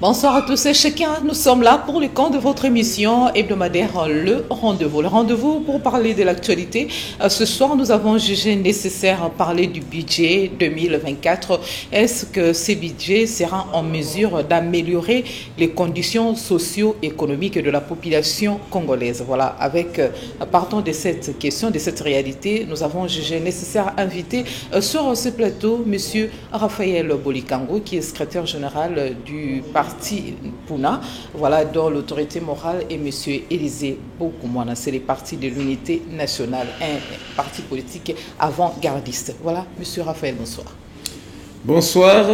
Bonsoir à tous et chacun, nous sommes là pour le compte de votre émission hebdomadaire Le Rendez-vous. Le Rendez-vous pour parler de l'actualité. Ce soir, nous avons jugé nécessaire de parler du budget 2024. Est-ce que ce budget sera en mesure d'améliorer les conditions socio-économiques de la population congolaise? Voilà, partant de cette question, de cette réalité, nous avons jugé nécessaire d'inviter sur ce plateau M. Raphaël Bolikango, qui est secrétaire général du parti Puna, voilà, dont l'autorité morale est M. Élisée Bokoumouana. C'est les partis de l'unité nationale, un parti politique avant-gardiste. Voilà, M. Raphaël, bonsoir. Bonsoir,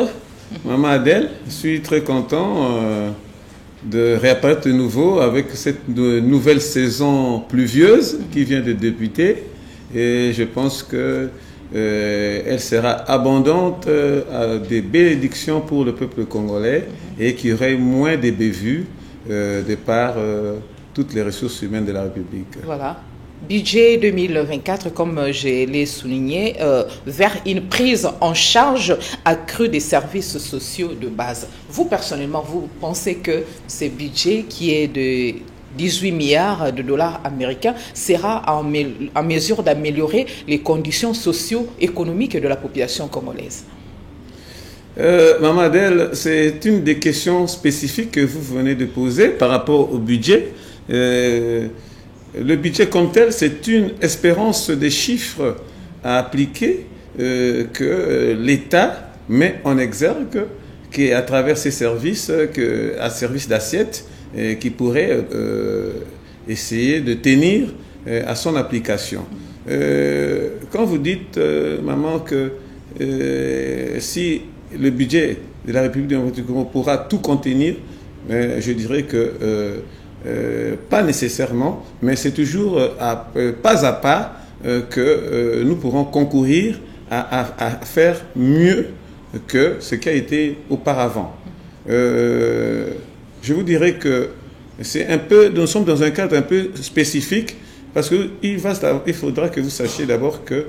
Maman Adèle. Je suis très content de réapparaître de nouveau avec cette nouvelle saison pluvieuse qui vient de débuter. Et je pense que elle sera abondante à des bénédictions pour le peuple congolais et qu'il y aurait moins de bévues de par toutes les ressources humaines de la République. Voilà. Budget 2024, comme je l'ai souligné, vers une prise en charge accrue des services sociaux de base. Vous, personnellement, vous pensez que ce budget qui est de 18 milliards de dollars américains sera en mesure d'améliorer les conditions socio-économiques de la population congolaise? Maman Adèle, c'est une des questions spécifiques que vous venez de poser par rapport au budget. Le budget comme tel, c'est une espérance des chiffres à appliquer que l'État met en exergue, qui est à travers ses services, à service d'assiette, qui pourrait essayer de tenir à son application. Quand vous dites, maman, que si le budget de la République démocratique du Congo pourra tout contenir, je dirais que pas nécessairement, mais c'est toujours pas à pas que nous pourrons concourir à faire mieux que ce qui a été auparavant. Je vous dirais que nous sommes dans un cadre un peu spécifique parce qu'il faudra que vous sachiez d'abord que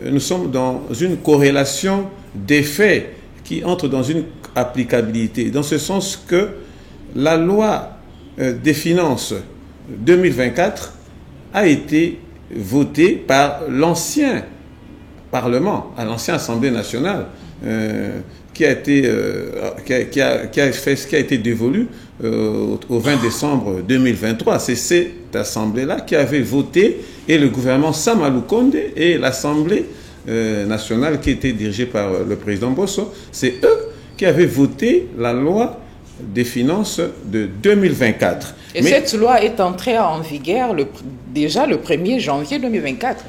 nous sommes dans une corrélation des faits qui entre dans une applicabilité, dans ce sens que la loi des finances 2024 a été votée par l'ancien Parlement, à l'ancienne Assemblée nationale, qui a été dévolu au 20 décembre 2023. C'est cette assemblée-là qui avait voté, et le gouvernement Sama Lukonde et l'Assemblée nationale qui était dirigée par le président Bosso, c'est eux qui avaient voté la loi des finances de 2024. Et cette loi est entrée en vigueur déjà le 1er janvier 2024.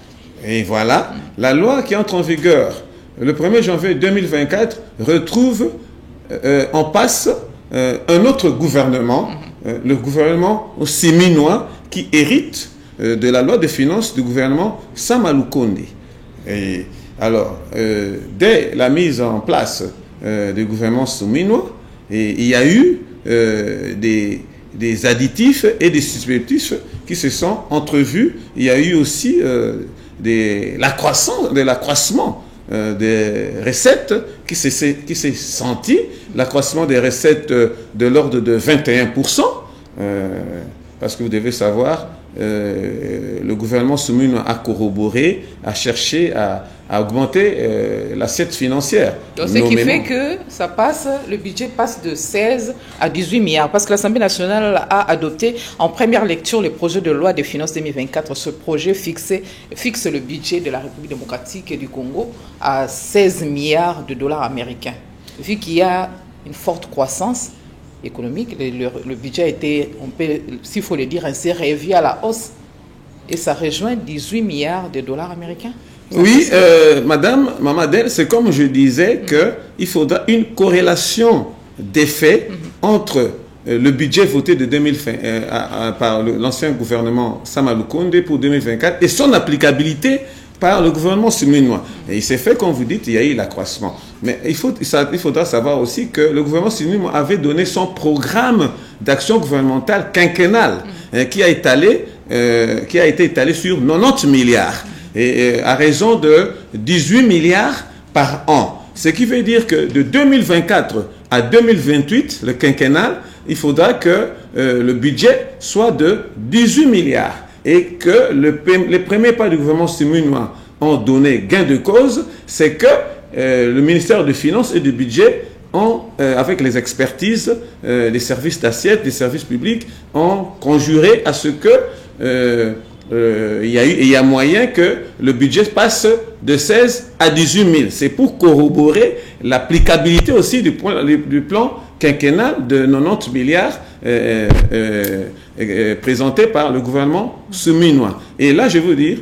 Et voilà, la loi qui entre en vigueur le 1er janvier 2024 retrouve en passe un autre gouvernement, le gouvernement siminois, qui hérite de la loi de finances du gouvernement Sama Lukonde. Et alors, dès la mise en place du gouvernement siminois, il y a eu des additifs et des supplétifs qui se sont entrevus. Il y a eu aussi l'accroissement des recettes qui s'est senti, l'accroissement des recettes de l'ordre de 21%, parce que vous devez savoir, le gouvernement soumis a corroboré, a cherché à augmenter l'assiette financière. Donc, ce qui fait que le budget passe de 16 à 18 milliards, parce que l'Assemblée nationale a adopté en première lecture le projet de loi des finances 2024. Ce projet fixe le budget de la République démocratique du Congo à 16 milliards de dollars américains. Vu qu'il y a une forte croissance économique, le budget a été, s'il faut le dire ainsi, revu à la hausse, et ça rejoint 18 milliards de dollars américains. Oui, Madame Mamadel, c'est comme je disais qu'il faudra une corrélation des faits entre le budget voté de 2020 par l'ancien gouvernement Sama Lukonde pour 2024 et son applicabilité par le gouvernement siminois. Et il s'est fait, comme vous dites, il y a eu l'accroissement. Mais il faudra savoir aussi que le gouvernement siminois avait donné son programme d'action gouvernementale quinquennale qui a été étalé sur 90 milliards. Et à raison de 18 milliards par an. Ce qui veut dire que de 2024 à 2028, le quinquennal, il faudra que le budget soit de 18 milliards et que les premiers pas du gouvernement séminois ont donné gain de cause, c'est que le ministère des Finances et du Budget ont, avec les expertises, les services d'assiette, les services publics, ont conjuré à ce que il y a moyen que le budget passe de 16 à 18 000. C'est pour corroborer l'applicabilité aussi du plan quinquennal de 90 milliards présenté par le gouvernement séminois. Et là, je veux dire,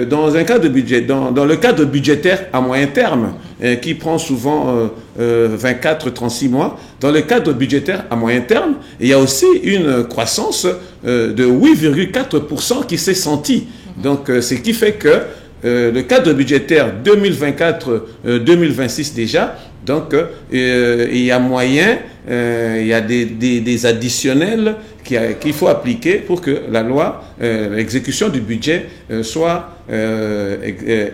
dans un cadre de budget, dans le cadre budgétaire à moyen terme, qui prend souvent 24-36 mois, dans le cadre budgétaire à moyen terme, il y a aussi une croissance de 8,4% qui s'est sentie. Donc, ce qui fait que le cadre budgétaire 2024-2026 déjà, donc il y a moyen, il y a des additionnels qu'il faut appliquer pour que la loi, l'exécution du budget soit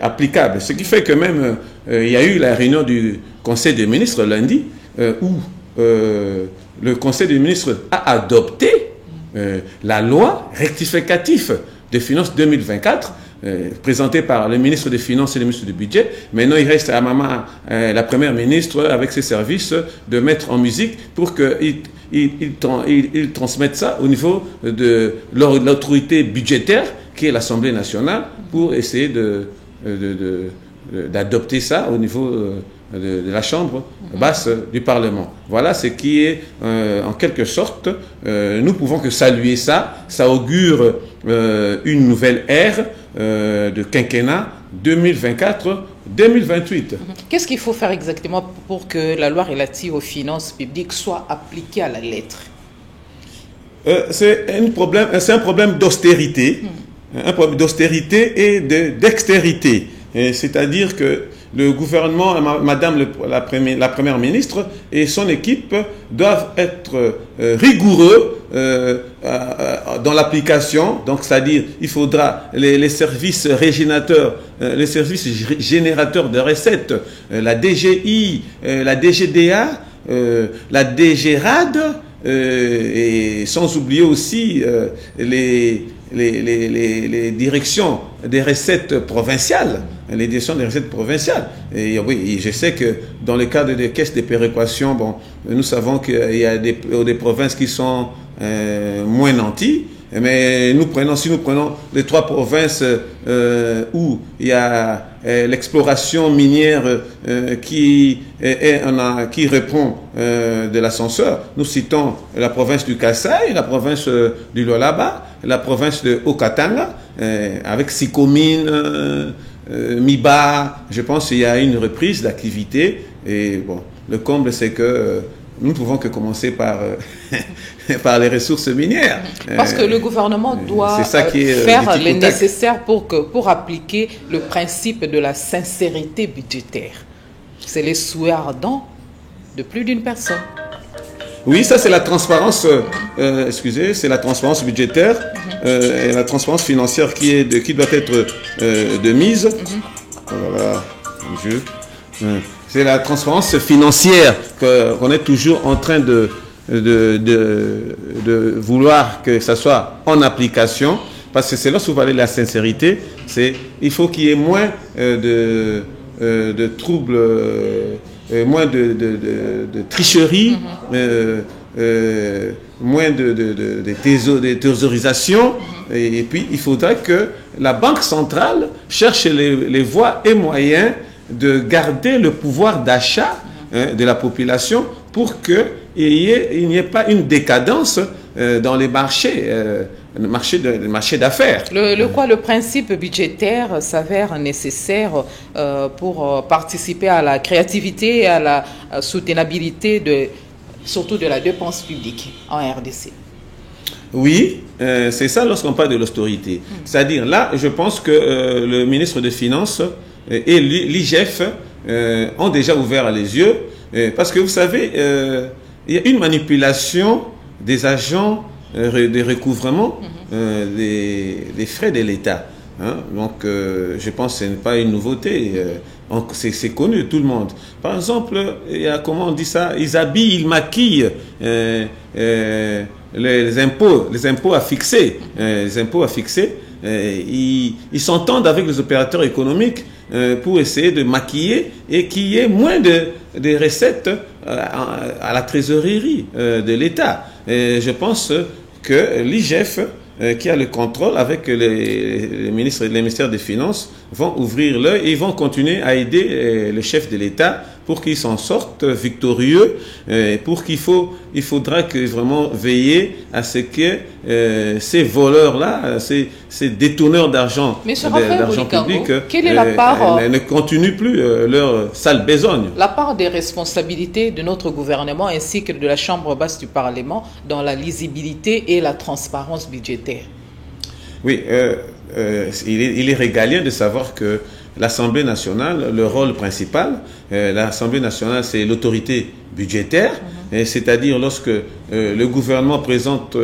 applicable. Ce qui fait que même il y a eu la réunion du Conseil des ministres lundi où le Conseil des ministres a adopté la loi rectificative des finances 2024 présenté par le ministre des Finances et le ministre du Budget. Maintenant, il reste à la première ministre, avec ses services, de mettre en musique pour qu'ils transmettent ça au niveau de l'autorité budgétaire, qui est l'Assemblée nationale, pour essayer d'adopter ça au niveau de la Chambre basse du Parlement. Voilà ce qui est, en quelque sorte, nous pouvons que saluer ça. Ça augure une nouvelle ère de quinquennat 2024-2028. Qu'est-ce qu'il faut faire exactement pour que la loi relative aux finances publiques soit appliquée à la lettre? C'est un problème d'austérité, un problème d'austérité et d'extérité. C'est-à-dire que le gouvernement, Madame la Première ministre et son équipe doivent être rigoureux dans l'application. Donc, c'est-à-dire, il faudra les services régénérateurs, les services générateurs de recettes, la DGI, la DGDA, la DGRAD, et sans oublier aussi les directions des recettes provinciales, les directions des recettes provinciales. Et oui, je sais que dans le cadre des caisses de péréquation, bon, nous savons qu'il y a des provinces qui sont moins nantis, mais si nous prenons les 3 provinces où il y a l'exploration minière qui répond de l'ascenseur, nous citons la province du Kasaï, la province du Lualaba, la province de Haut-Katanga, avec Sikomine, Miba. Je pense qu'il y a une reprise d'activité. Et bon, le comble, c'est que nous ne pouvons que commencer par les ressources minières. Parce que le gouvernement doit faire le nécessaire pour appliquer le principe de la sincérité budgétaire. C'est les souhaits ardents de plus d'une personne. Oui, ça c'est la transparence, c'est la transparence budgétaire et la transparence financière qui doit être de mise. Voilà, c'est la transparence financière qu'on est toujours en train de vouloir que ça soit en application, parce que c'est là où va aller la sincérité. Il faut qu'il y ait moins de troubles, moins de tricherie, moins de thésaurisation, et puis il faudra que la Banque centrale cherche les voies et moyens de garder le pouvoir d'achat de la population pour qu'il n'y ait pas une décadence dans les marchés, le marché d'affaires. Le principe budgétaire s'avère nécessaire pour participer à la créativité et à la soutenabilité surtout de la dépense publique en RDC. Oui, c'est ça lorsqu'on parle de l'austérité. C'est-à-dire, là, je pense que le ministre des Finances et l'IGF ont déjà ouvert les yeux, parce que vous savez, il y a une manipulation des agents de recouvrement des frais de l'État. Donc, je pense que ce n'est pas une nouveauté. C'est connu, tout le monde. Par exemple, il y a, comment on dit ça, ils habillent, ils maquillent les impôts à fixer. Les impôts à fixer, ils s'entendent avec les opérateurs économiques pour essayer de maquiller et qu'il y ait moins de recettes à la trésorerie de l'État. Je pense que l'IGF, qui a le contrôle avec les ministères des Finances, vont ouvrir l'œil et ils vont continuer à aider le chef de l'État pour qu'il s'en sorte victorieux, pour il faudra que vraiment veiller à ce que ces voleurs-là, ces détourneurs d'argent public, quelle est la part, ne continuent plus leur sale besogne. La part des responsabilités de notre gouvernement ainsi que de la Chambre basse du Parlement dans la lisibilité et la transparence budgétaire. Oui, il est régalien de savoir que l'Assemblée nationale, le rôle principal, l'Assemblée nationale, c'est l'autorité budgétaire, c'est-à-dire lorsque le gouvernement présente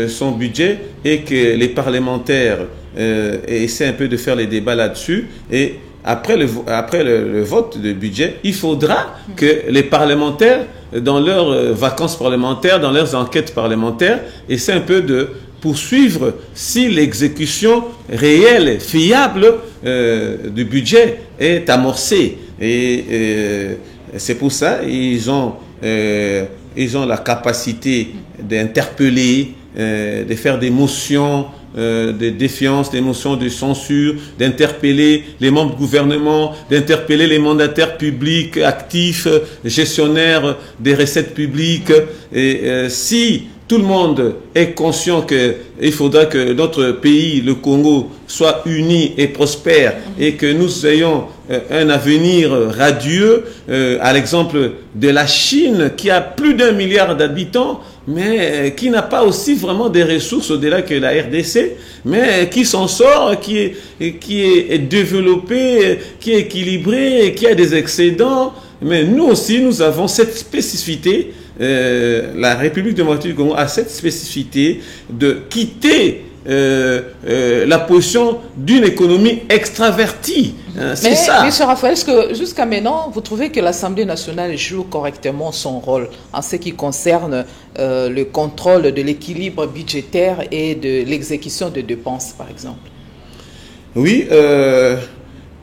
son budget et que les parlementaires essaient un peu de faire les débats là-dessus, et après le vote de budget, il faudra que les parlementaires, dans leurs vacances parlementaires, dans leurs enquêtes parlementaires, essaient un peu de poursuivre si l'exécution réelle, fiable du budget est amorcée. Et c'est pour ça ils ont la capacité d'interpeller, de faire des motions de défiance, des motions de censure, d'interpeller les membres du gouvernement, d'interpeller les mandataires publics actifs, gestionnaires des recettes publiques. Et si tout le monde est conscient qu'il faudra que notre pays, le Congo, soit uni et prospère et que nous ayons un avenir radieux, à l'exemple de la Chine qui a plus d'1 milliard d'habitants, mais qui n'a pas aussi vraiment des ressources au-delà que la RDC, mais qui s'en sort, qui est développé, qui est équilibré, qui a des excédents. Mais nous aussi, nous avons cette spécificité. La République démocratique du Congo a cette spécificité de quitter la position d'une économie extravertie. C'est ça. Mais M. Raphaël, est-ce que jusqu'à maintenant, vous trouvez que l'Assemblée nationale joue correctement son rôle en ce qui concerne le contrôle de l'équilibre budgétaire et de l'exécution de dépenses, par exemple? Oui,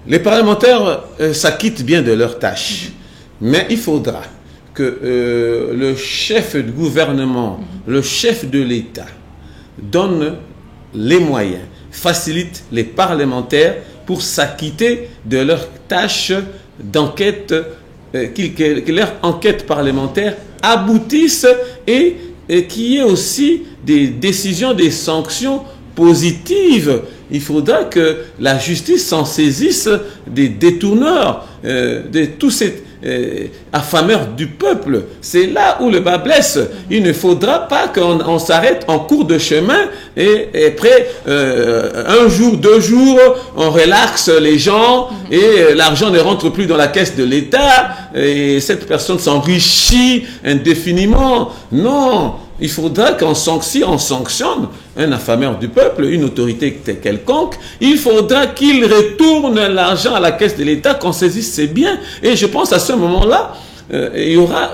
les parlementaires s'acquittent bien de leurs tâches, mais il faudra que le chef du gouvernement, le chef de l'État, donne les moyens, facilite les parlementaires pour s'acquitter de leurs tâches d'enquête, que leur enquête parlementaire aboutisse et qu'il y ait aussi des décisions, des sanctions positives. Il faudra que la justice s'en saisisse des détourneurs, de tous ces affameurs du peuple. C'est là où le bas blesse. Il ne faudra pas qu'on s'arrête en cours de chemin et après un jour, 2 jours, on relaxe les gens et l'argent ne rentre plus dans la caisse de l'État et cette personne s'enrichit indéfiniment. Non! Il faudra qu'on sanctionne un affameur du peuple, une autorité quelconque. Il faudra qu'il retourne l'argent à la caisse de l'État, qu'on saisisse ses biens. Et je pense à ce moment-là, il y aura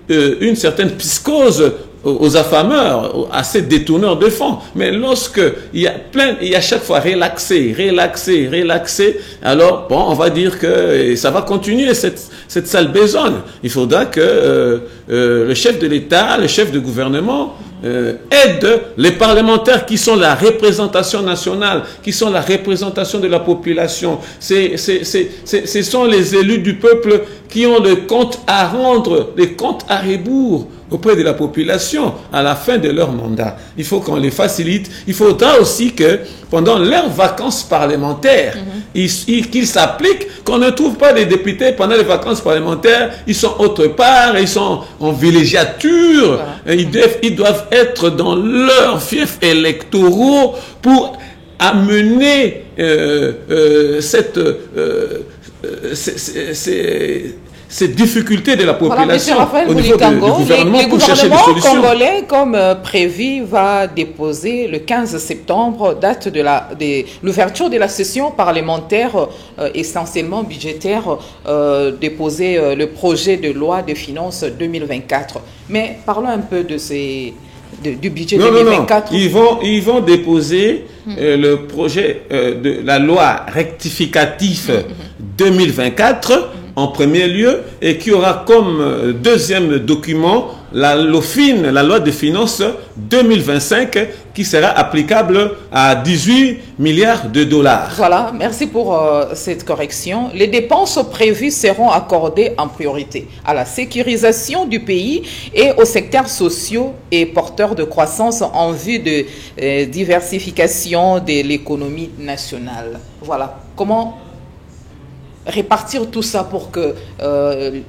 une certaine psychose aux affameurs, à ces détourneurs de fonds. Mais lorsque il y a chaque fois relaxé, alors bon, on va dire que ça va continuer cette sale besogne. Il faudra que le chef de l'État, le chef de gouvernement aide les parlementaires qui sont la représentation nationale, qui sont la représentation de la population. Ce sont les élus du peuple qui ont le compte à rendre, les comptes à rebours auprès de la population à la fin de leur mandat. Il faut qu'on les facilite. Il faudra aussi que pendant leurs vacances parlementaires, qu'ils s'appliquent, qu'on ne trouve pas des députés pendant les vacances parlementaires, ils sont autre part, ils sont en villégiature, ils doivent être dans leurs fiefs électoraux pour amener ces difficultés de la population au niveau du gouvernement pour chercher des solutions. Le gouvernement congolais, comme prévu, va déposer le 15 septembre, date de l'ouverture de la session parlementaire essentiellement budgétaire, déposer le projet de loi de finances 2024. Mais parlons un peu de du budget 2024. Non. Ils vont déposer le projet de la loi rectificative 2024 en premier lieu, et qui aura comme deuxième document la LOFIN, la loi de finances 2025, qui sera applicable à 18 milliards de dollars. Voilà, merci pour cette correction. Les dépenses prévues seront accordées en priorité à la sécurisation du pays et aux secteurs sociaux et porteurs de croissance en vue de diversification de l'économie nationale. Voilà, comment répartir tout ça pour que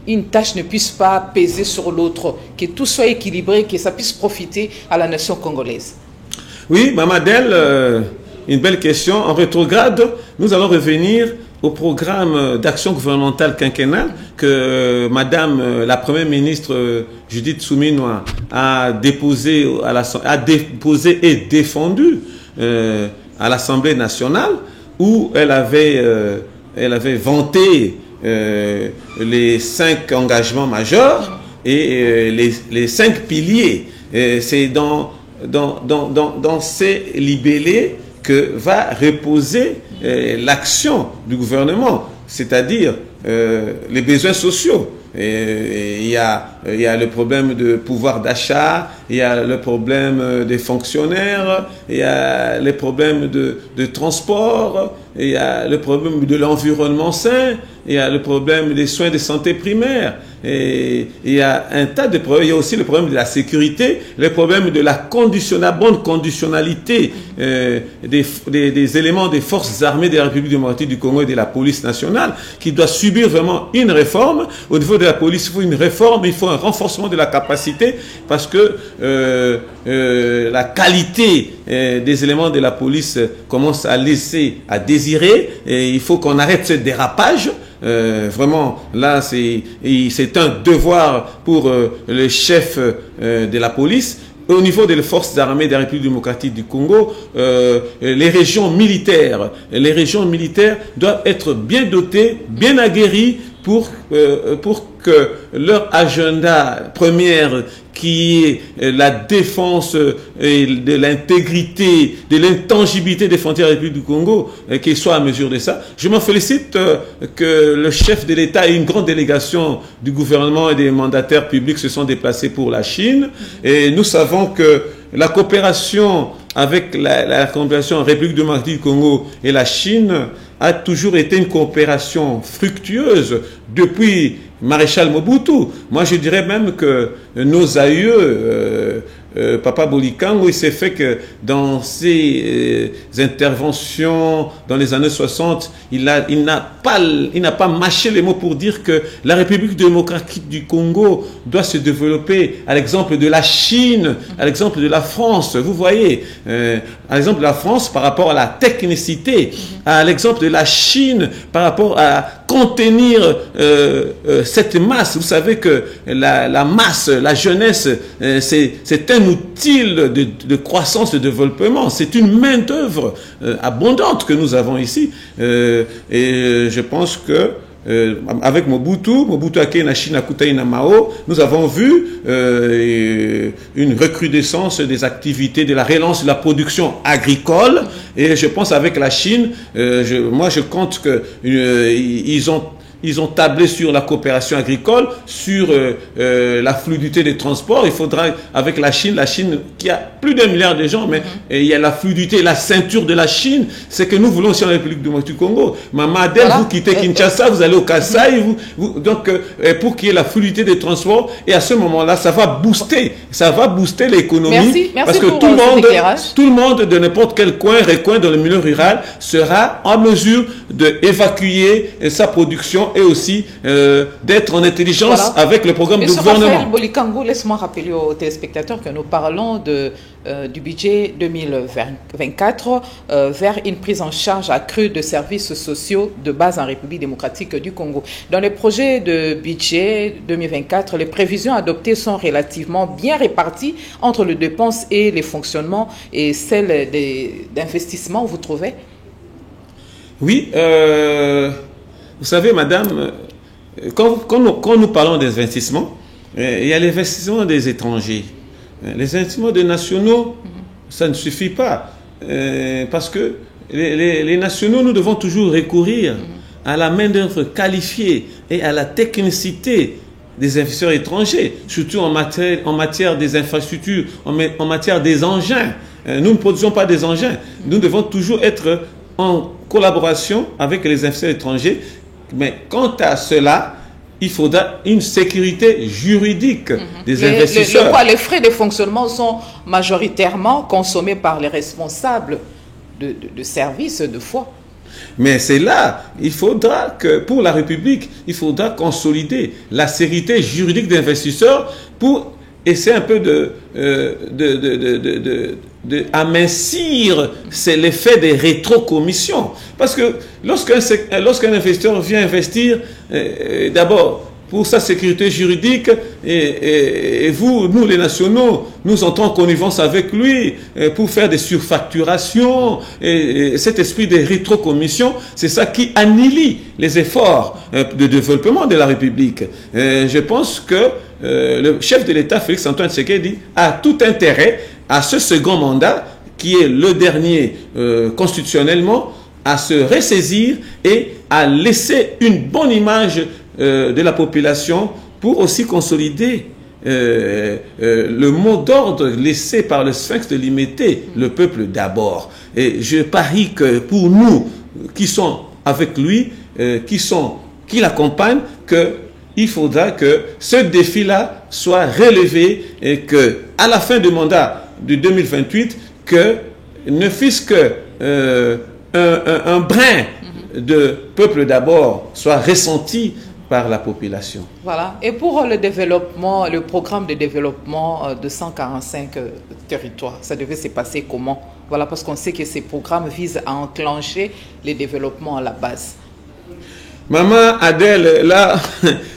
une tâche ne puisse pas peser sur l'autre, que tout soit équilibré, que ça puisse profiter à la nation congolaise. Oui, Mamadel, une belle question. En rétrograde, nous allons revenir au programme d'action gouvernementale quinquennale que Madame la Première ministre Judith Suminwa a déposé et défendu à l'Assemblée nationale, où elle avait vanté les 5 engagements majeurs et les 5 piliers. C'est dans ces libellés que va reposer l'action du gouvernement, c'est-à-dire les besoins sociaux. Il y a le problème de pouvoir d'achat, il y a le problème des fonctionnaires, il y a les problèmes de transport, il y a le problème de l'environnement sain, il y a le problème des soins de santé primaire, et il y a un tas de problèmes. Il y a aussi le problème de la sécurité, le problème de la bonne conditionnalité des éléments des forces armées de la République démocratique du Congo et de la police nationale, qui doit subir vraiment une réforme. Au niveau de la police, il faut une réforme, il faut un renforcement de la capacité, parce que la qualité des éléments de la police commence à laisser à désirer, et il faut qu'on arrête ce dérapage. Vraiment, là, c'est un devoir pour le chef de la police. Au niveau des forces armées de la République démocratique du Congo, les régions militaires doivent être bien dotées, bien aguerries pour que leur agenda première, qui est la défense de l'intégrité, de l'intangibilité des frontières de la République du Congo, qu'il soit à mesure de ça. Je m'en félicite que le chef de l'État et une grande délégation du gouvernement et des mandataires publics se sont déplacés pour la Chine. Et nous savons que la coopération avec la coopération République démocratique du Congo et la Chine a toujours été une coopération fructueuse depuis Maréchal Mobutu. Moi, je dirais même que nos aïeux, Papa Bolikango, il s'est fait que dans ses interventions dans les années 60, il n'a pas mâché les mots pour dire que la République démocratique du Congo doit se développer à l'exemple de la Chine, à l'exemple de la France. Vous voyez, à l'exemple de la France par rapport à la technicité, à l'exemple de la Chine par rapport à contenir cette masse. Vous savez que la masse, la jeunesse, c'est un outil de croissance, de développement. C'est une main-d'œuvre abondante que nous avons ici. Et je pense que avec Mobutu Ake na Chine Akutai na Mao, nous avons vu une recrudescence des activités, de la relance de la production agricole. Et je pense avec la Chine, moi je compte que ils ont tablé sur la coopération agricole, sur la fluidité des transports. Il faudra, avec la Chine qui a plus d'1 milliard de gens, mais il y a la fluidité, la ceinture de la Chine. C'est que nous voulons aussi en République démocratique du Congo. Mamadel, vous quittez Kinshasa, vous allez au Kasaï, donc pour qu'il y ait la fluidité des transports, et à ce moment-là, ça va booster l'économie. Merci parce que tout le monde de n'importe quel recoin dans le milieu rural sera en mesure d'évacuer sa production et aussi d'être en intelligence avec le programme du gouvernement. Raphaël Bolikango, laisse-moi rappeler aux téléspectateurs que nous parlons du budget 2024 vers une prise en charge accrue de services sociaux de base en République démocratique du Congo. Dans les projets de budget 2024, les prévisions adoptées sont relativement bien réparties entre les dépenses et les fonctionnements et celles d'investissement, vous trouvez? Oui, vous savez, madame, quand nous parlons d'investissement, il y a l'investissement des étrangers. Les investissements des nationaux, ça ne suffit pas. Parce que les nationaux, nous devons toujours recourir à la main-d'œuvre qualifiée et à la technicité des investisseurs étrangers, surtout en matière des infrastructures, en matière des engins. Nous ne produisons pas des engins. Nous devons toujours être en collaboration avec les investisseurs étrangers. Mais quant à cela, il faudra une sécurité juridique des investisseurs. Les frais de fonctionnement sont majoritairement consommés par les responsables de services de foi. Mais c'est là, il faudra que, pour la République, il faudra consolider la sécurité juridique d'investisseurs pour essayer un peu d'amincir l'effet des rétrocommissions. Parce que lorsqu'un investisseur vient investir, d'abord, pour sa sécurité juridique, et nous les nationaux, nous entrons en connivence avec lui pour faire des surfacturations, et cet esprit de rétrocommission, c'est ça qui annihilie les efforts de développement de la République. Je pense que le chef de l'État, Félix-Antoine Tshisekedi, a tout intérêt à ce second mandat, qui est le dernier constitutionnellement, à se ressaisir et à laisser une bonne image de la population pour aussi consolider le mot d'ordre laissé par le Sphinx de Limité, le peuple d'abord. Et je parie que pour nous qui sommes avec lui, qui l'accompagnent, il faudra que ce défi-là soit relevé et que à la fin du mandat de 2028, que ne fût-ce que un brin de peuple d'abord soit ressenti par la population. Voilà. Et pour le développement, le programme de développement de 145 territoires, ça devait se passer comment? Voilà, parce qu'on sait que ces programmes visent à enclencher les développements à la base. Maman Adèle, là,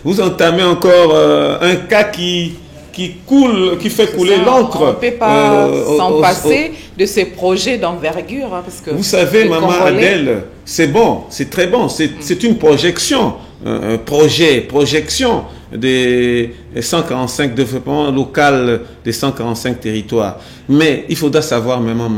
vous entamez encore un cas qui coule, qui fait couler l'encre. On ne peut pas s'en passer de ces projets d'envergure. Hein, parce que vous savez, maman Adèle, c'est bon, c'est très bon, c'est une projection, projection des 145 développements local des 145 territoires. Mais il faudra savoir, maman,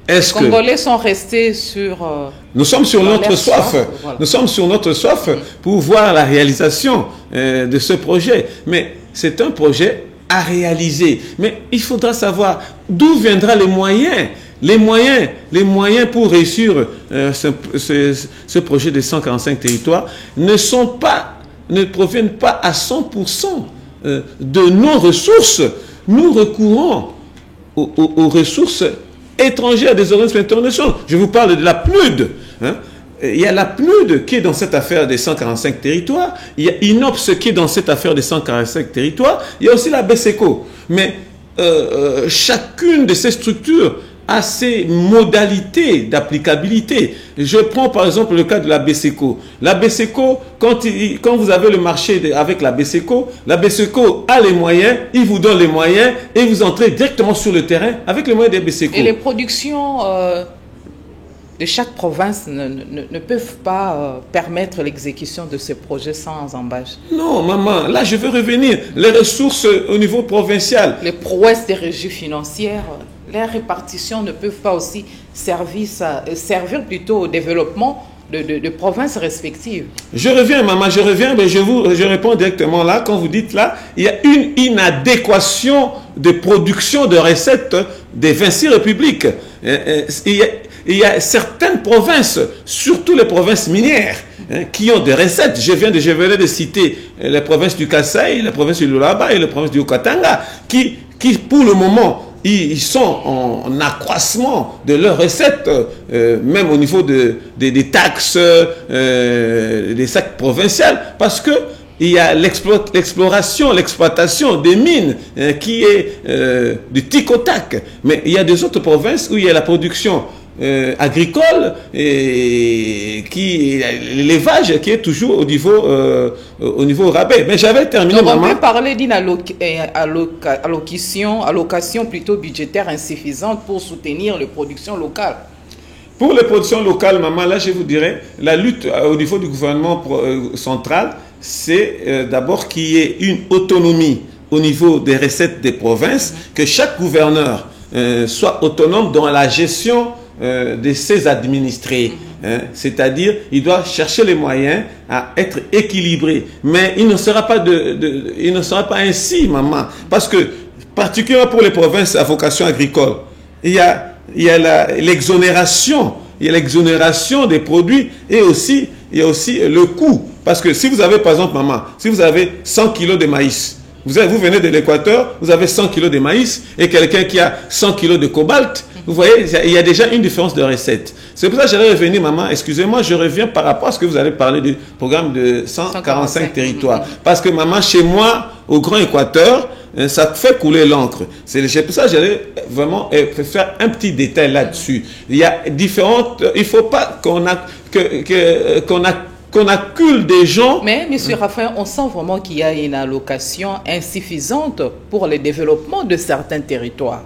les Congolais sont restés sur... nous sommes sur notre soif. Voilà. Nous sommes sur notre soif pour voir la réalisation de ce projet. Mais c'est un projet à réaliser. Mais il faudra savoir d'où viendront les moyens. Les moyens pour réussir ce projet de 145 territoires ne proviennent pas à 100% de nos ressources. Nous recourons aux ressources étrangères des organismes internationaux. Je vous parle de la PNUD. Hein. Il y a la PNUD qui est dans cette affaire des 145 territoires. Il y a INOPS qui est dans cette affaire des 145 territoires. Il y a aussi la BSECO. Mais chacune de ces structures a ses modalités d'applicabilité. Je prends par exemple le cas de la BSECO. La BSECO, quand vous avez le marché avec la BSECO a les moyens, il vous donne les moyens et vous entrez directement sur le terrain avec les moyens des BSECO. Et les productions de chaque province ne peuvent pas permettre l'exécution de ces projets sans embâche. Non, maman, là je veux revenir. Les ressources au niveau provincial. Les prouesses des régies financières, les répartitions ne peuvent pas aussi servir plutôt au développement de provinces respectives. Je reviens, maman, mais je réponds directement là. Quand vous dites là, il y a une inadéquation de production de recettes des 26 républiques. Il y a certaines provinces, surtout les provinces minières, qui ont des recettes. Je venais de citer les provinces du Kasaï, les provinces du Lualaba et les provinces du Okatanga, qui pour le moment, ils sont en accroissement de leurs recettes, même au niveau des taxes, des taxes provinciales, parce que il y a l'exploration, l'exploitation des mines qui est du tic au tac. Mais il y a des autres provinces où il y a la production agricole et l'élevage qui est toujours au niveau rabais. Mais j'avais terminé. Donc, on peut parler d'une allocation plutôt budgétaire insuffisante pour soutenir les productions locales. Pour les productions locales, maman, là je vous dirais, la lutte au niveau du gouvernement central, c'est d'abord qu'il y ait une autonomie au niveau des recettes des provinces, que chaque gouverneur soit autonome dans la gestion de ses administrés. C'est-à-dire, il doit chercher les moyens à être équilibré. Mais il ne sera pas, il ne sera pas ainsi, maman. Parce que, particulièrement pour les provinces à vocation agricole, il y a l'exonération. Il y a l'exonération des produits et aussi, il y a aussi le coût. Parce que si vous avez, par exemple, maman, si vous avez 100 kilos de maïs, vous venez de l'Équateur, vous avez 100 kilos de maïs et quelqu'un qui a 100 kilos de cobalt, vous voyez, il y a déjà une différence de recette. C'est pour ça que j'allais revenir, maman, excusez-moi, je reviens par rapport à ce que vous allez parler du programme de 145 territoires. Parce que, maman, chez moi, au Grand Équateur, ça fait couler l'encre. C'est pour ça que j'allais vraiment faire un petit détail là-dessus. Il y a différentes... Il ne faut pas qu'on accule des gens. Mais, M. Raphaël, on sent vraiment qu'il y a une allocation insuffisante pour le développement de certains territoires.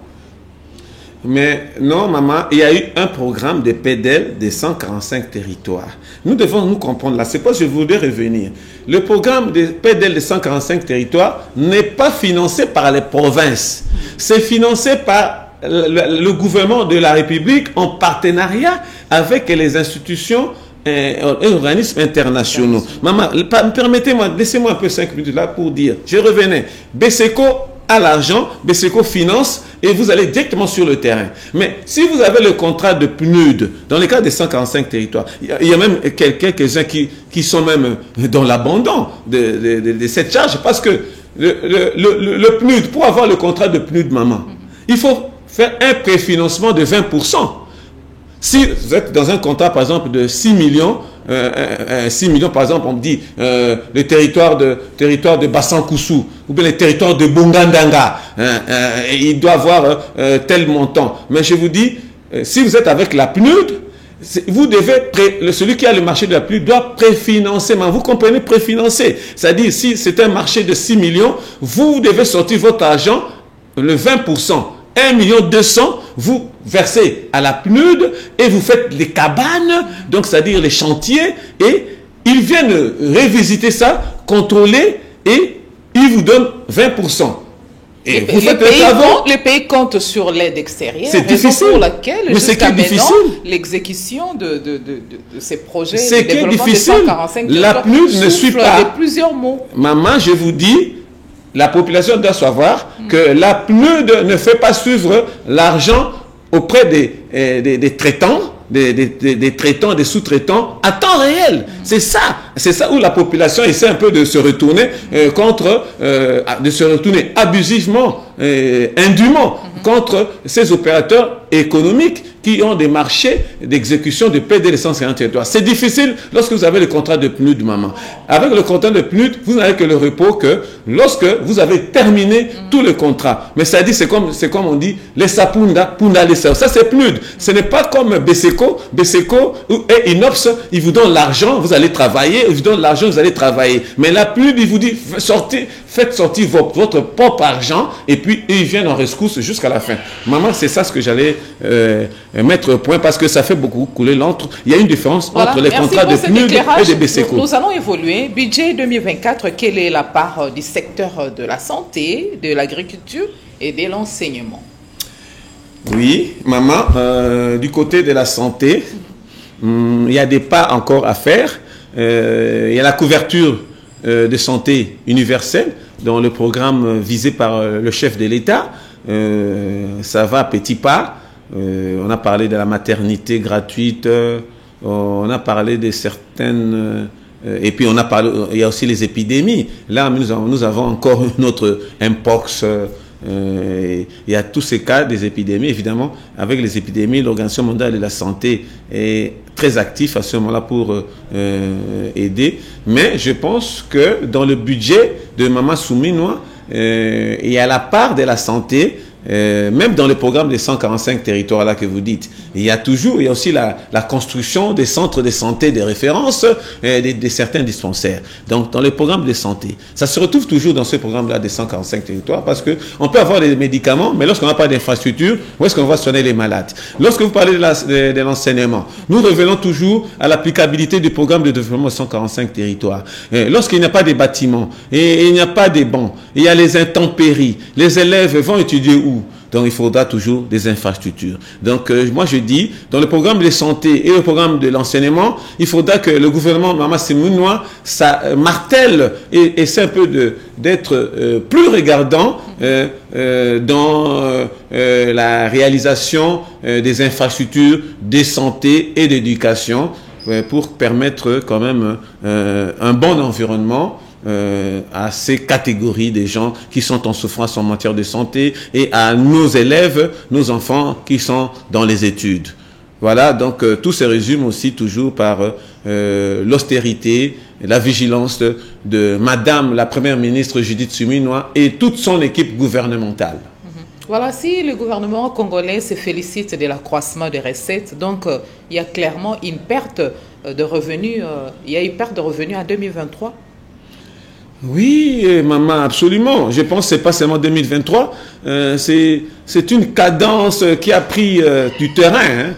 Mais non, maman, il y a eu un programme de PEDEL de 145 territoires. Nous devons nous comprendre là. C'est pas que je voudrais revenir. Le programme de PEDEL de 145 territoires n'est pas financé par les provinces. C'est financé par le gouvernement de la République en partenariat avec les institutions et organismes internationaux. Maman, permettez-moi, laissez-moi un peu 5 minutes là pour dire. Je revenais. BESECO à l'argent, BESECO finance et vous allez directement sur le terrain. Mais si vous avez le contrat de PNUD, dans le cas des 145 territoires, il y a même quelques-uns qui sont même dans l'abandon de cette charge parce que le PNUD, pour avoir le contrat de PNUD, maman, il faut faire un préfinancement de 20%. Si vous êtes dans un contrat, par exemple, de 6 millions, 6 millions, par exemple, on me dit le territoire de Bassankoussou ou bien le territoire de Bungandanga, il doit avoir tel montant. Mais je vous dis, si vous êtes avec la PNUD, vous devez, celui qui a le marché de la PNUD doit préfinancer. Mais vous comprenez, préfinancer. C'est-à-dire, si c'est un marché de 6 millions, vous devez sortir votre argent, le 20%. 1,2 million, vous versez à la PNUD et vous faites les cabanes, donc c'est-à-dire les chantiers, et ils viennent révisiter ça, contrôler, et ils vous donnent 20%. Et vous faites les travaux. Les pays comptent sur l'aide extérieure. C'est difficile. Pour laquelle, jusqu'à maintenant, l'exécution de ces projets de développement de 145 la PNUD ne suit pas. De plusieurs mots. Maman, je vous dis, la population doit savoir que la PNUD ne fait pas suivre l'argent auprès des traitants, des traitants, des sous-traitants à temps réel. C'est ça où la population essaie un peu de se retourner de se retourner abusivement, indûment contre ces opérateurs économiques qui ont des marchés d'exécution de PEDEL de 150 territoires. C'est difficile lorsque vous avez le contrat de PNUD, maman. Avec le contrat de PNUD, vous n'avez que le repos que lorsque vous avez terminé tout le contrat. Mais ça dit, c'est comme on dit, les sapunda, punda les ça c'est PNUD. Ce n'est pas comme BESECO et INOPS, ils vous donnent l'argent, vous allez travailler, ils vous donnent l'argent, vous allez travailler. Mais la PNUD, il vous dit, faites sortir votre propre argent et puis ils viennent en rescousse jusqu'à la fin. Maman, c'est ça ce que j'allais mettre au point parce que ça fait beaucoup couler l'encre. Il y a une différence entre les contrats de PNUD et de BESECO. Nous allons évoluer. Budget 2024, quelle est la part du secteur de la santé, de l'agriculture et de l'enseignement? Oui, maman, du côté de la santé, il y a des pas encore à faire. Il y a la couverture de santé universelle dans le programme visé par le chef de l'État. Ça va à petits pas. On a parlé de la maternité gratuite, on a parlé de certaines... et puis il y a aussi les épidémies. Là, nous avons encore notre Mpox il y a tous ces cas des épidémies. Évidemment, avec les épidémies, l'Organisation mondiale de la santé est très active à ce moment-là pour aider. Mais je pense que dans le budget de Mama Souminois, il y a la part de la santé. Même dans le programme des 145 territoires là que vous dites, il y a aussi la construction des centres de santé de référence de certains dispensaires. Donc dans le programme de santé, ça se retrouve toujours dans ce programme-là des 145 territoires parce que on peut avoir des médicaments, mais lorsqu'on n'a pas d'infrastructure, où est-ce qu'on va soigner les malades? Lorsque vous parlez de l'enseignement, nous revenons toujours à l'applicabilité du programme de développement des 145 territoires. Lorsqu'il n'y a pas de bâtiments et il n'y a pas de bancs, il y a les intempéries, les élèves vont étudier où? Donc, il faudra toujours des infrastructures. Donc, moi, je dis, dans le programme de santé et le programme de l'enseignement, il faudra que le gouvernement Mama Souminois, ça martèle et essaie un peu d'être plus regardant dans la réalisation des infrastructures de santé et d'éducation pour permettre quand même un bon environnement à ces catégories de gens qui sont en souffrance en matière de santé et à nos élèves, nos enfants qui sont dans les études. Voilà, donc tout se résume aussi toujours par l'austérité, la vigilance de Madame la Première ministre Judith Suminwa et toute son équipe gouvernementale. Voilà, si le gouvernement congolais se félicite de l'accroissement des recettes, donc il y a clairement une perte de revenus, il y a une perte de revenus en 2023. Oui, maman, absolument. Je pense que ce n'est pas seulement 2023. C'est une cadence qui a pris du terrain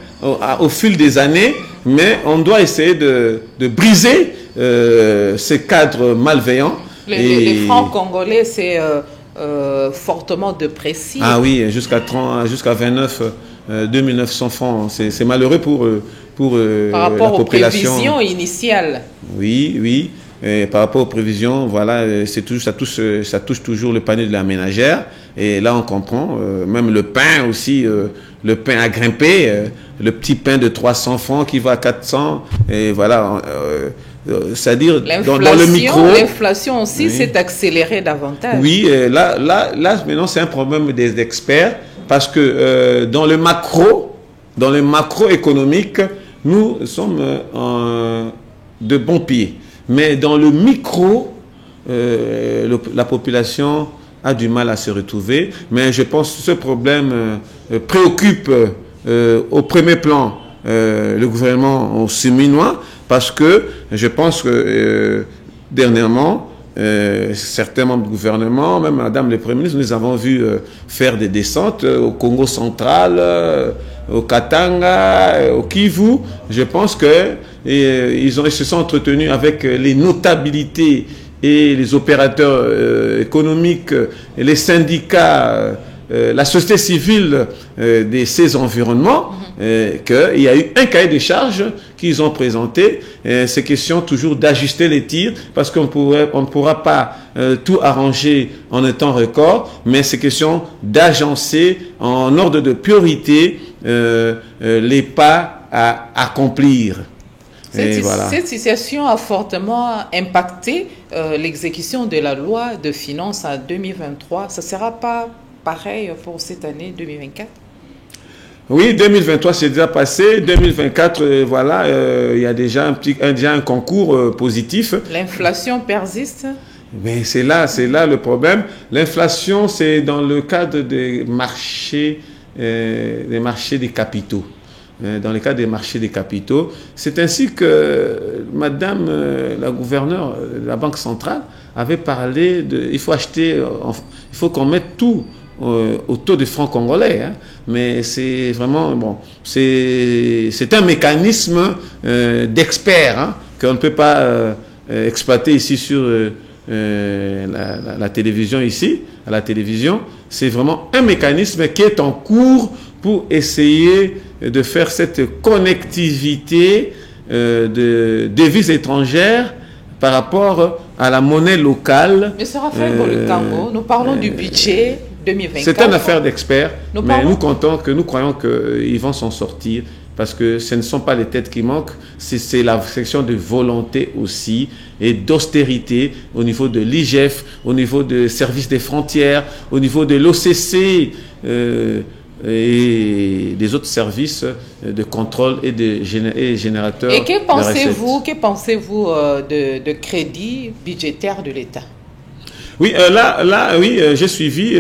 au fil des années, mais on doit essayer de briser ces cadres malveillants. Les francs congolais, c'est fortement déprécié. Ah oui, jusqu'à 29 2900 francs. C'est malheureux pour par rapport la population. Aux prévisions initiales. Oui, oui. Et par rapport aux prévisions, voilà, ça touche toujours le panier de la ménagère. Et là, on comprend, même le pain aussi, le pain a grimpé, le petit pain de 300 francs qui va à 400. Et voilà, c'est-à-dire dans le micro. L'inflation aussi oui, s'est accélérée davantage. Oui, là, maintenant, c'est un problème des experts parce que dans le macro économique, nous sommes de bons pieds. Mais dans le micro, la population a du mal à se retrouver. Mais je pense que ce problème préoccupe au premier plan le gouvernement souminois parce que je pense que dernièrement, certains membres du gouvernement, même Madame le Premier ministre, nous avons vu faire des descentes au Congo central, au Katanga, au Kivu. Je pense que ils se sont entretenus avec les notabilités et les opérateurs économiques, et les syndicats, la société civile de ces environnements, qu'il y a eu un cahier de charges qu'ils ont présenté. C'est question toujours d'ajuster les tirs parce qu'on ne pourra pas tout arranger en un temps record, mais c'est question d'agencer en ordre de priorité les pas à accomplir. Cette situation a fortement impacté l'exécution de la loi de finances en 2023. Ça ne sera pas pareil pour cette année 2024? Oui, 2023 c'est déjà passé. 2024, voilà, il y a déjà un concours positif. L'inflation persiste? Mais c'est là le problème. L'inflation, c'est dans le cadre des marchés des capitaux. Dans le cadre des marchés des capitaux. C'est ainsi que Madame la gouverneure de la Banque centrale avait parlé il faut qu'on mette tout au taux de francs congolais. Hein. Mais c'est vraiment, bon, c'est un mécanisme d'experts hein, qu'on ne peut pas exploiter ici sur la télévision ici, à la télévision. C'est vraiment un mécanisme qui est en cours pour essayer de faire cette connectivité de devises étrangères par rapport à la monnaie locale. Mais Raphaël Bolukango, nous parlons du budget 2024. C'est une affaire d'experts, mais nous croyons qu'ils vont s'en sortir parce que ce ne sont pas les têtes qui manquent, c'est la section de volonté aussi et d'austérité au niveau de l'IGF, au niveau du service des frontières, au niveau de l'OCC et des autres services de contrôle et générateurs. Et que pensez-vous de crédit budgétaire de l'État? Oui, oui, j'ai suivi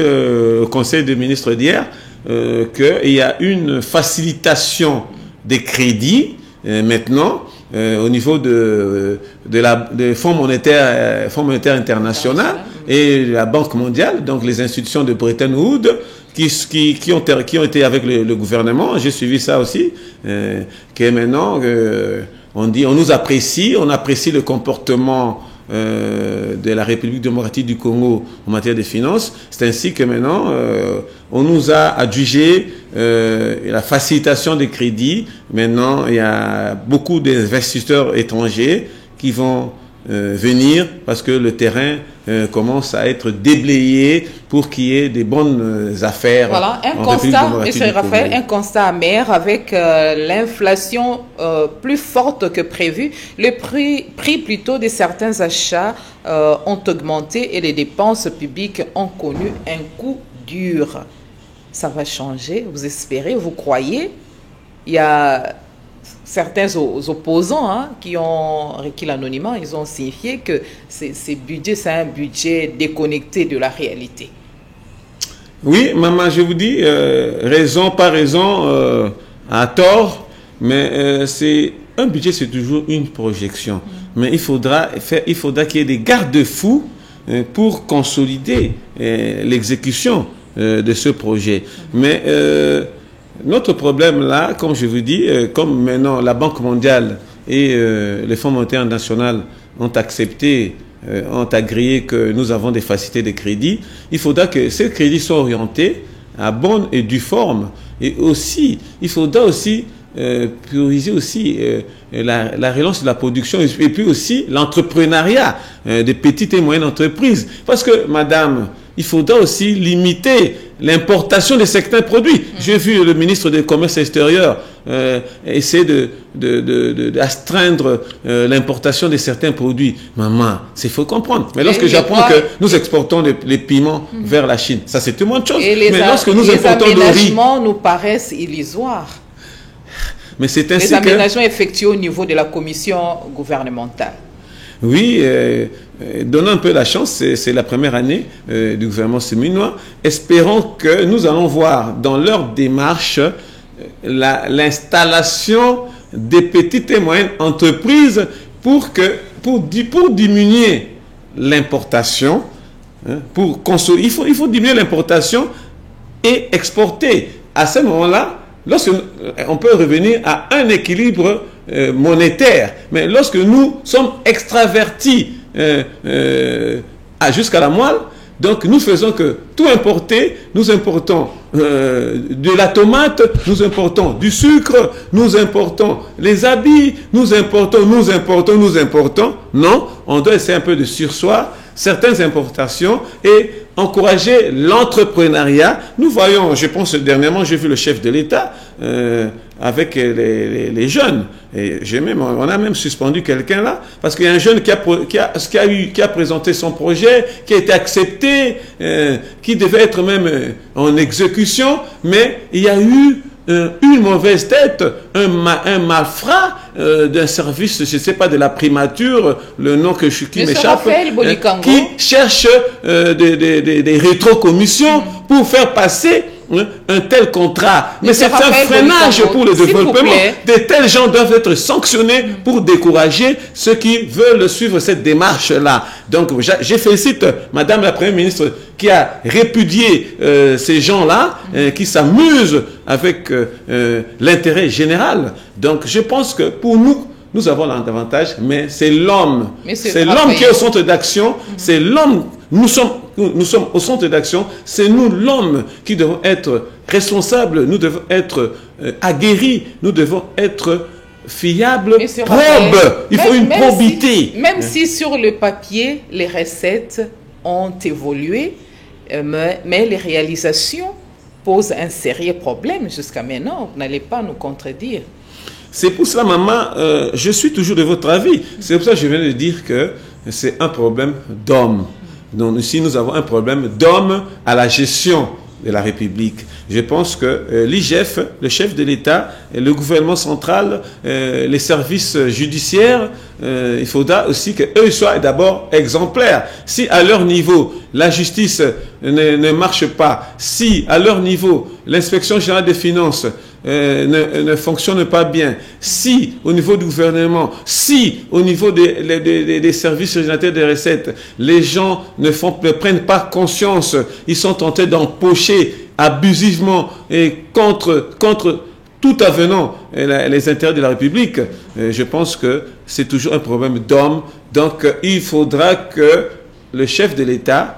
au Conseil des ministres d'hier qu'il y a une facilitation des crédits maintenant au niveau de Fonds monétaire international et la Banque mondiale, donc les institutions de Bretton Woods qui ont été avec le gouvernement. J'ai suivi ça aussi, que maintenant on nous apprécie, on apprécie le comportement de la République démocratique du Congo en matière de finances. C'est ainsi que maintenant on nous a adjugé la facilitation des crédits. Maintenant il y a beaucoup d'investisseurs étrangers qui vont venir parce que le terrain commence à être déblayé pour qu'il y ait des bonnes affaires. Voilà, un constat, M. Raphaël, un constat amer avec l'inflation plus forte que prévu. Le prix plutôt de certains achats ont augmenté et les dépenses publiques ont connu un coup dur. Ça va changer, vous espérez, vous croyez? Il y a certains opposants qui ont requis l'anonymat, ils ont signifié que c'est un budget déconnecté de la réalité. Oui, maman, je vous dis, raison, pas raison, à tort, mais un budget, c'est toujours une projection. Mais il faudra qu'il y ait des garde-fous pour consolider l'exécution de ce projet. Mais notre problème là, comme je vous dis, comme maintenant la Banque mondiale et le Fonds monétaire international ont accepté, ont agréé que nous avons des facilités de crédit, il faudra que ces crédits soient orientés à bonne et due forme. Et aussi, il faudra aussi prioriser aussi la relance de la production et puis aussi l'entrepreneuriat des petites et moyennes entreprises. Parce que, madame, il faudra aussi limiter l'importation de certains produits. J'ai vu le ministre du Commerce extérieur essayer d'astreindre l'importation de certains produits. Maman, il faut comprendre. Mais lorsque j'apprends que nous exportons les piments vers la Chine, ça c'est une autre chose. Mais lorsque nous importons le riz... Les aménagements nous paraissent illusoires. Mais c'est ainsi les aménagements effectués au niveau de la commission gouvernementale. Oui, donnons un peu la chance, c'est la première année du gouvernement séminois. Espérons que nous allons voir dans leur démarche l'installation des petites et moyennes entreprises pour diminuer l'importation. Il faut diminuer l'importation et exporter. À ce moment-là, on peut revenir à un équilibre monétaire. Mais lorsque nous sommes extravertis jusqu'à la moelle, donc nous faisons que tout importer, nous importons de la tomate, nous importons du sucre, nous importons les habits, nous importons. Non, on doit essayer un peu de surseoir certaines importations et encourager l'entrepreneuriat. Nous voyons, je pense dernièrement, j'ai vu le chef de l'État avec les jeunes. Et on a même suspendu quelqu'un là, parce qu'il y a un jeune qui a présenté son projet, qui a été accepté, qui devait être même en exécution, mais il y a eu une mauvaise tête, un malfrat d'un service, je ne sais pas, de la primature, le nom qui m'échappe, qui cherche des rétrocommissions pour faire passer un tel contrat. Mais c'est un freinage pour le développement. De tels gens doivent être sanctionnés pour décourager ceux qui veulent suivre cette démarche-là. Donc, je félicite Madame la Première ministre qui a répudié ces gens-là, qui s'amusent avec l'intérêt général. Donc, je pense que pour nous avons l'avantage, mais c'est l'homme. C'est l'homme qui est au centre d'action. C'est l'homme. Nous sommes au centre d'action. C'est nous, l'homme, qui devons être responsables. Nous devons être aguerris. Nous devons être fiables, probes. Il faut une probité. Même si sur le papier, les recettes ont évolué, mais les réalisations posent un sérieux problème jusqu'à maintenant. Vous n'allez pas nous contredire. C'est pour cela, maman, je suis toujours de votre avis. C'est pour ça que je viens de dire que c'est un problème d'homme. Donc ici, nous avons un problème d'homme à la gestion de la République. Je pense que l'IGF, le chef de l'État, le gouvernement central, les services judiciaires, il faudra aussi qu'eux soient d'abord exemplaires. Si à leur niveau, la justice ne marche pas, si à leur niveau, l'inspection générale des finances ne fonctionne pas bien, si au niveau du gouvernement, si au niveau des services régionaux des recettes, les gens ne prennent pas conscience, ils sont tentés d'empocher abusivement et contre tout avenant les intérêts de la République, je pense que c'est toujours un problème d'homme. Donc il faudra que le chef de l'État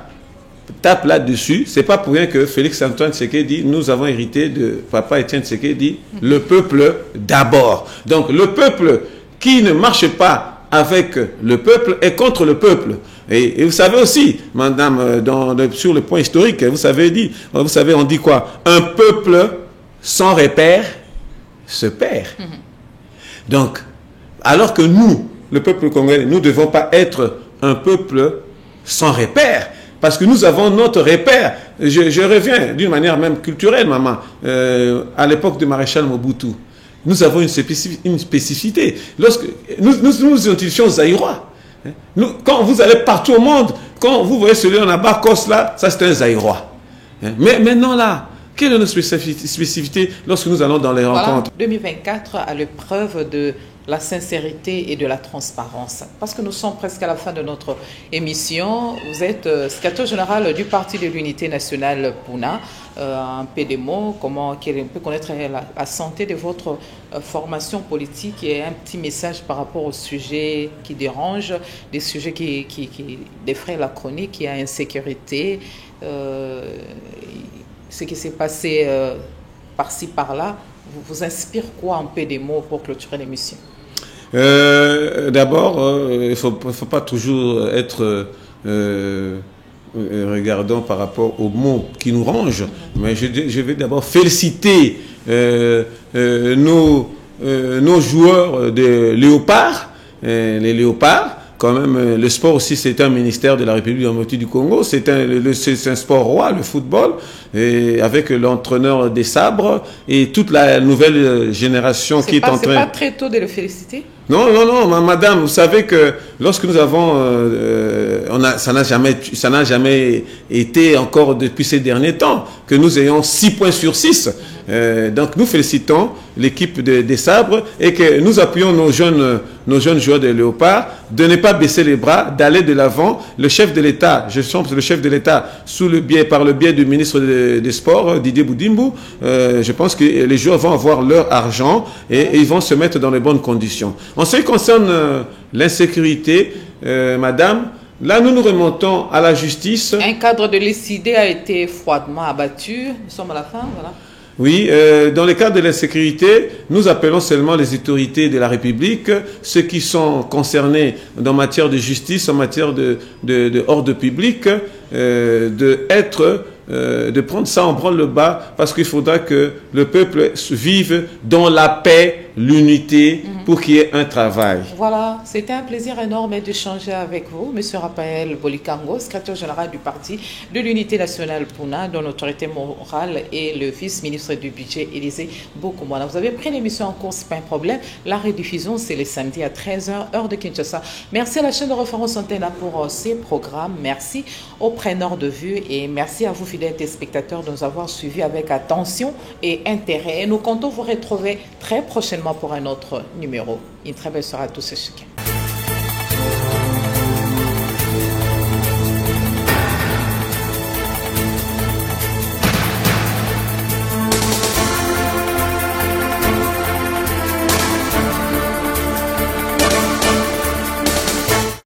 tape là-dessus. C'est pas pour rien que Félix-Antoine Tshisekedi, nous avons hérité de papa Étienne Tshisekedi, le peuple d'abord. Donc le peuple qui ne marche pas avec le peuple est contre le peuple. Et vous savez aussi, madame, sur le point historique, vous savez, on dit quoi? Un peuple sans repère se perd. Donc, alors que nous, le peuple congolais, nous ne devons pas être un peuple sans repère. Parce que nous avons notre repère. Je reviens d'une manière même culturelle, maman. À l'époque de Maréchal Mobutu, nous avons une spécificité. Lorsque nous identifions Zaïrois. Quand vous allez partout au monde, quand vous voyez celui en Abakos là, ça c'est un Zaïrois. Mais maintenant là, quelle est notre spécificité lorsque nous allons dans les rencontres? 2024 à l'épreuve de la sincérité et de la transparence. Parce que nous sommes presque à la fin de notre émission. Vous êtes secrétaire général du Parti de l'Unité nationale Puna. Un peu de mots, comment on peut connaître la santé de votre formation politique et un petit message par rapport aux sujets qui dérangent, des sujets qui défraient la chronique, il y a insécurité, ce qui s'est passé par-ci, par-là. Vous inspire quoi un peu des mots pour clôturer l'émission? D'abord, il ne faut pas toujours être regardant par rapport aux mots qui nous rangent, mais je vais d'abord féliciter nos joueurs de léopards, les léopards. Quand même, le sport aussi, c'est un ministère de la République démocratique du Congo. C'est un sport roi, le football, et avec l'entraîneur des sabres et toute la nouvelle génération qui est en train... C'est pas très tôt de le féliciter? Non, madame, vous savez que lorsque nous avons... ça n'a jamais été encore depuis ces derniers temps que nous ayons 6 points sur 6. Donc nous félicitons l'équipe des sabres et que nous appuyons nos jeunes joueurs de léopard de ne pas baisser les bras, d'aller de l'avant. Le chef de l'État, je pense le chef de l'État par le biais du ministre des Sports, Didier Boudimbo, je pense que les joueurs vont avoir leur argent et ils vont se mettre dans les bonnes conditions. En ce qui concerne l'insécurité, madame, là, nous remontons à la justice. Un cadre de l'ICD a été froidement abattu. Nous sommes à la fin, voilà. Oui, dans le cadre de l'insécurité, nous appelons seulement les autorités de la République, ceux qui sont concernés en matière de justice, en matière de ordre public, de prendre ça en branle-bas, parce qu'il faudra que le peuple vive dans la paix, l'unité, pour qu'il y ait un travail. Voilà, c'était un plaisir énorme d'échanger avec vous, M. Raphaël Bolikango, secrétaire général du Parti de l'Unité nationale Puna, dont l'autorité morale et le vice-ministre du budget, Élisée Bokoumana. Vous avez pris l'émission en cours, c'est pas un problème. La rediffusion, c'est les samedis à 13h, heure de Kinshasa. Merci à la chaîne de référence Antenne pour ces programmes. Merci aux preneurs de vue et merci à vous, fidèles téléspectateurs, de nous avoir suivis avec attention et intérêt. Et nous comptons vous retrouver très prochainement pour un autre numéro. Une très belle soirée à tous et chacun.